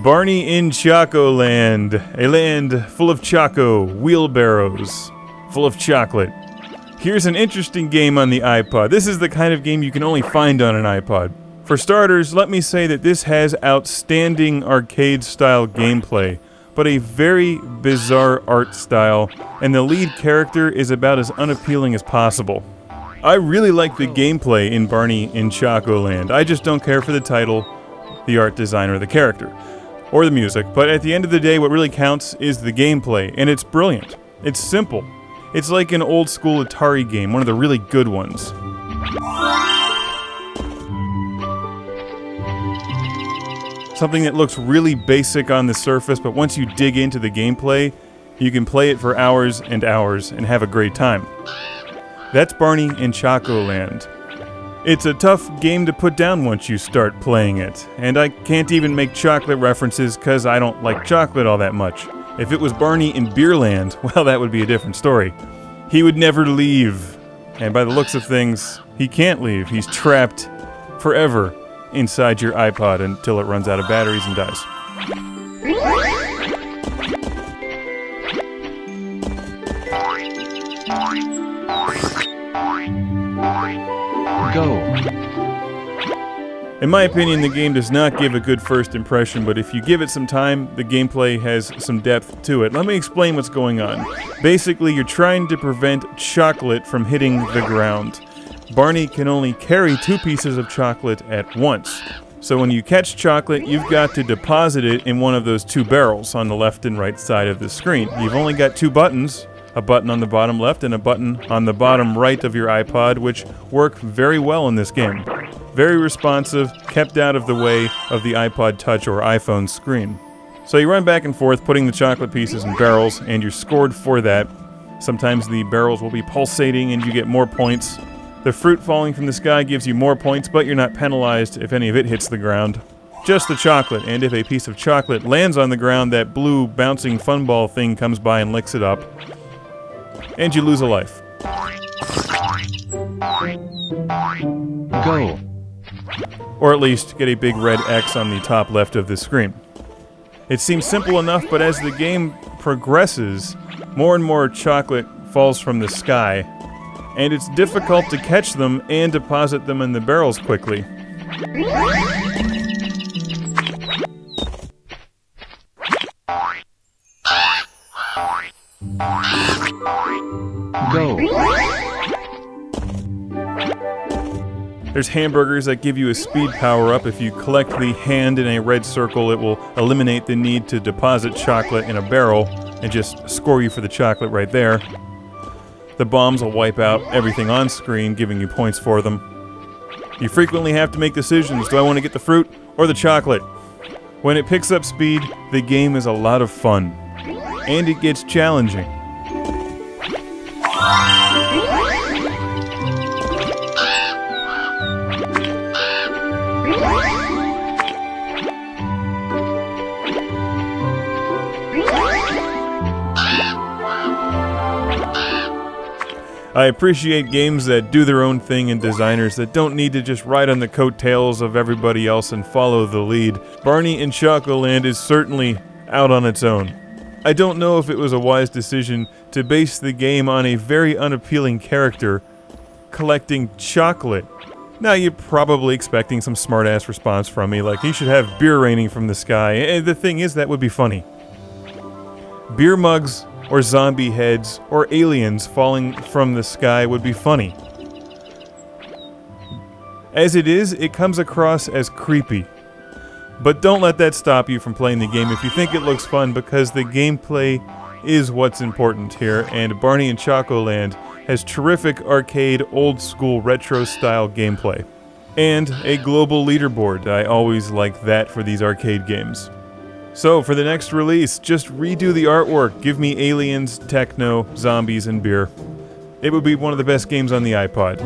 Barney in Chocoland, a land full of choco, wheelbarrows, full of chocolate. Here's an interesting game on the iPod. This is the kind of game you can only find on an iPod. For starters, let me say that this has outstanding arcade-style gameplay, but a very bizarre art style, and the lead character is about as unappealing as possible. I really like the gameplay in Barney in Chocoland. I just don't care for the title, the art design, or the character, or the music, but at the end of the day, what really counts is the gameplay, and it's brilliant. It's simple. It's like an old-school Atari game, one of the really good ones. Something that looks really basic on the surface, but once you dig into the gameplay, you can play it for hours and hours and have a great time. That's Barney in Chocoland. It's a tough game to put down once you start playing it, and I can't even make chocolate references because I don't like chocolate all that much. If it was Barney in Beerland, well, that would be a different story. He would never leave, and by the looks of things, he can't leave. He's trapped forever inside your iPod until it runs out of batteries and dies. Go. In my opinion, the game does not give a good first impression, but if you give it some time, the gameplay has some depth to it. Let me explain what's going on. Basically, you're trying to prevent chocolate from hitting the ground. Barney can only carry 2 pieces of chocolate at once. So when you catch chocolate, you've got to deposit it in one of those 2 barrels on the left and right side of the screen. You've only got 2 buttons, a button on the bottom left and a button on the bottom right of your iPod, which work very well in this game. Very responsive, kept out of the way of the iPod Touch or iPhone screen. So you run back and forth, putting the chocolate pieces in barrels, and you're scored for that. Sometimes the barrels will be pulsating and you get more points. The fruit falling from the sky gives you more points, but you're not penalized if any of it hits the ground. Just the chocolate, and if a piece of chocolate lands on the ground, that blue bouncing fun ball thing comes by and licks it up. And you lose a life. Go. Or at least get a big red X on the top left of the screen. It seems simple enough, but as the game progresses, more and more chocolate falls from the sky, and it's difficult to catch them and deposit them in the barrels quickly. Go. There's hamburgers that give you a speed power-up. If you collect the hand in a red circle, it will eliminate the need to deposit chocolate in a barrel and just score you for the chocolate right there. The bombs will wipe out everything on screen, giving you points for them. You frequently have to make decisions. Do I want to get the fruit or the chocolate? When it picks up speed, the game is a lot of fun. And it gets challenging. I appreciate games that do their own thing and designers that don't need to just ride on the coattails of everybody else and follow the lead. Barney in Chocoland is certainly out on its own. I don't know if it was a wise decision to base the game on a very unappealing character collecting chocolate. Now you're probably expecting some smart-ass response from me, like he should have beer raining from the sky, and the thing is, that would be funny. Beer mugs or zombie heads, or aliens falling from the sky would be funny. As it is, it comes across as creepy. But don't let that stop you from playing the game if you think it looks fun, because the gameplay is what's important here, and Barney in Chocoland has terrific arcade, old-school, retro-style gameplay. And a global leaderboard. I always like that for these arcade games. So, for the next release, just redo the artwork. Give me aliens, techno, zombies, and beer. It would be one of the best games on the iPod.